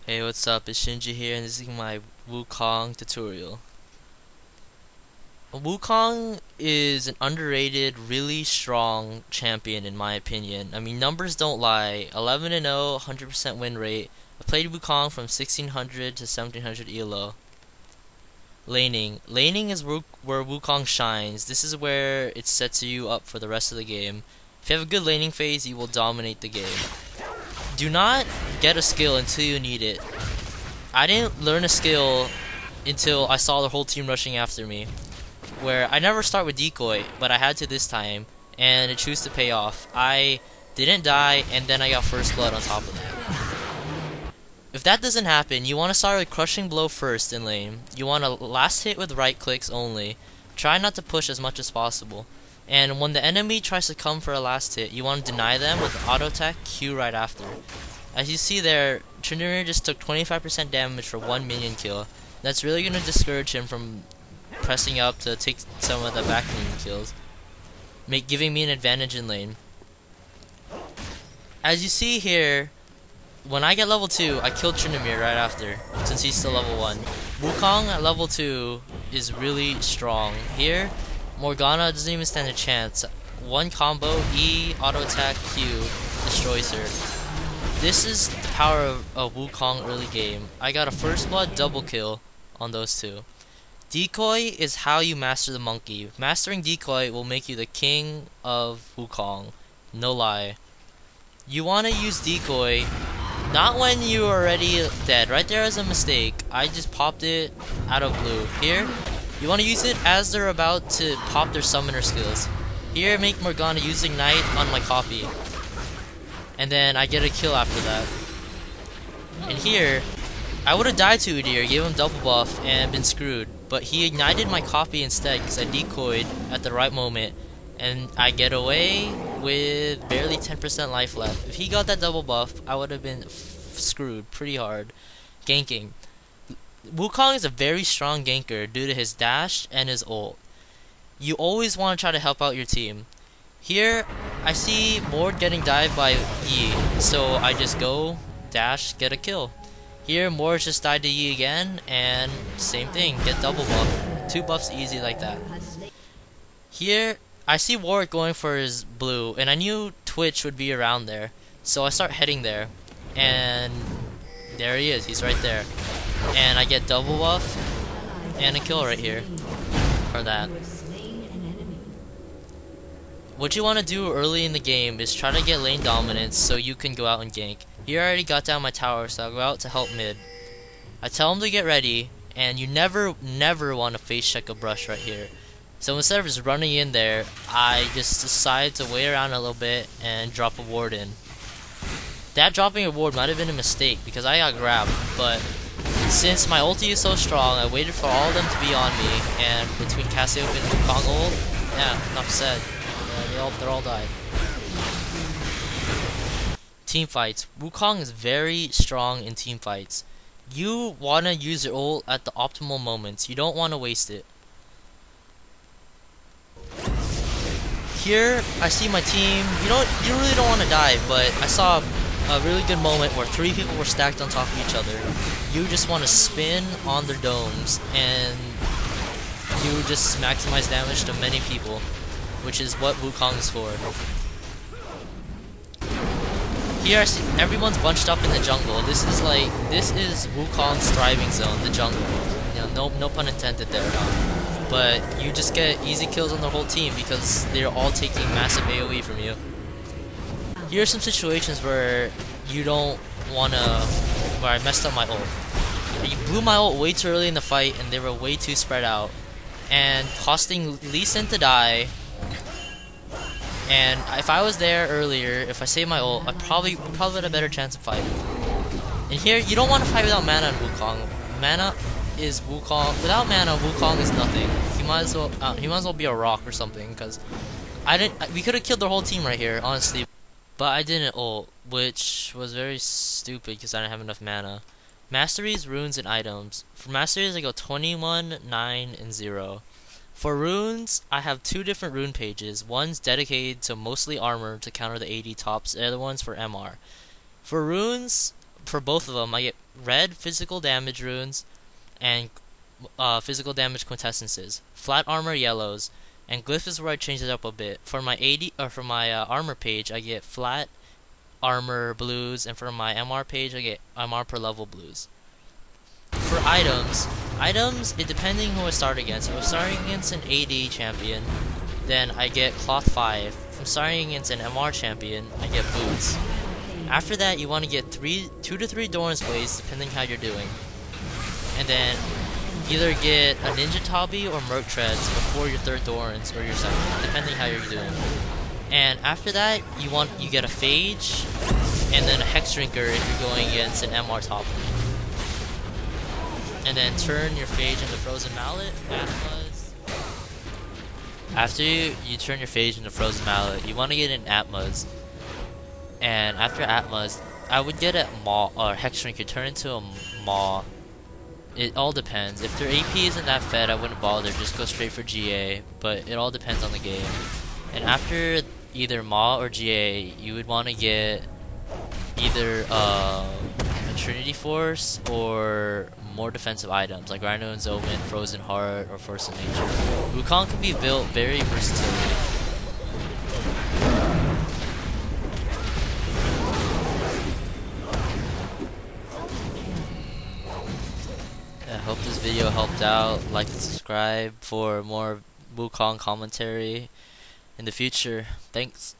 Hey, what's up? It's Shingee here, and this is my Wukong tutorial. Wukong is an underrated, really strong champion in my opinion. I mean, numbers don't lie. 11-0, 100% win rate. I played Wukong from 1600 to 1700 ELO. Laning. Laning is where Wukong shines. This is where it sets you up for the rest of the game. If you have a good laning phase, you will dominate the game. Do not get a skill until you need it. I didn't learn a skill until I saw the whole team rushing after me. Where I never start with Decoy, but I had to this time, and it chose to pay off. I didn't die, and then I got first blood on top of that. If that doesn't happen, you want to start with Crushing Blow first in lane. You want to last hit with right clicks only. Try not to push as much as possible. And when the enemy tries to come for a last hit, you want to deny them with auto attack Q right after. As you see there, Trinidad just took 25% damage for 1 minion kill. That's really going to discourage him from pressing up to take some of the back minion kills, giving me an advantage in lane. As you see here, when I get level 2, I kill Trinidad right after, since he's still level 1. Wukong at level 2 is really strong. Here, Morgana doesn't even stand a chance. One combo, E, auto attack, Q, destroys her. This is the power of Wukong early game. I got a first blood double kill on those two. Decoy is how you master the monkey. Mastering Decoy will make you the king of Wukong. No lie. You want to use Decoy not when you're already dead. Right there is a mistake. I just popped it out of blue. Here, you want to use it as they're about to pop their summoner skills. Here, make Morgana use Ignite on my copy. And then I get a kill after that. And here, I would have died to Udyr, gave him double buff, and been screwed. But he ignited my copy instead because I decoyed at the right moment. And I get away with barely 10% life left. If he got that double buff, I would have been screwed pretty hard. Ganking. Wukong is a very strong ganker due to his dash and his ult. You always want to try to help out your team. Here, I see Mord getting dived by Yi, so I just go, dash, get a kill. Here, Mord just died to Yi again, and same thing, get double buff. 2 buffs easy like that. Here, I see Warwick going for his blue, and I knew Twitch would be around there, so I start heading there, and there he is, he's right there. And I get double buff, and a kill right here, for that. What you want to do early in the game is try to get lane dominance so you can go out and gank. Here I already got down my tower, so I'll go out to help mid. I tell him to get ready, and you never want to face check a brush right here. So instead of just running in there, I just decide to wait around a little bit and drop a ward in. That dropping a ward might have been a mistake because I got grabbed, but since my ulti is so strong, I waited for all of them to be on me, and between Cassiopeia and Wukong ult, yeah, enough said. They're all died. Team fights. Wukong is very strong in team fights. You want to use your ult at the optimal moments. You don't want to waste it. Here, I see my team. You really don't want to die, but I saw a really good moment where 3 people were stacked on top of each other. You just want to spin on their domes, and you just maximize damage to many people, which is what Wukong is for. Here I see everyone's bunched up in the jungle. This is Wukong's thriving zone, the jungle. You know, no pun intended there. But you just get easy kills on the whole team because they're all taking massive AoE from you. Here are some situations where you don't wanna, where I messed up my ult. You blew my ult way too early in the fight, and they were way too spread out, and costing Lee Sin to die. And if I was there earlier, if I saved my ult, I probably had a better chance of fighting. And here, you don't want to fight without mana in Wukong. Mana is Wukong. Without mana, Wukong is nothing. He might as well be a rock or something. Because we could have killed the whole team right here, honestly. But I didn't ult, which was very stupid because I didn't have enough mana. Masteries, runes, and items. For Masteries, I go 21, 9, and 0. For runes, I have 2 different rune pages. One's dedicated to mostly armor to counter the AD tops, the other one's for MR. For runes, for both of them, I get red physical damage runes and physical damage quintessences. Flat armor yellows, and glyph is where I change it up a bit. For my armor page, I get flat armor blues, and for my MR page, I get MR per level blues. For items, it depending who I start against. If I'm starting against an AD champion, then I get cloth 5. If I'm starting against an MR champion, I get boots. After that, you want to get 2 to 3 dorans blades, depending how you're doing. And then either get a ninja Tabi or Merc Treads before your 3rd dorans or your 2nd, depending how you're doing. And after that, you get a Phage and then a Hexdrinker if you're going against an MR top. And then turn your Phage into Frozen Mallet, Atmas. After you turn your Phage into Frozen Mallet, you want to get an Atmas. And after Atmas, I would get a Maw or Hexdrinker, turn into a Maw. It all depends. If their AP isn't that fed, I wouldn't bother, just go straight for GA. But it all depends on the game. And after either Maw or GA, you would want to get either a Trinity Force or more defensive items like Randouin's Omen, Frozen Heart, or Force of Nature. Wukong can be built very versatilely. I hope this video helped out. Like and subscribe for more Wukong commentary in the future. Thanks.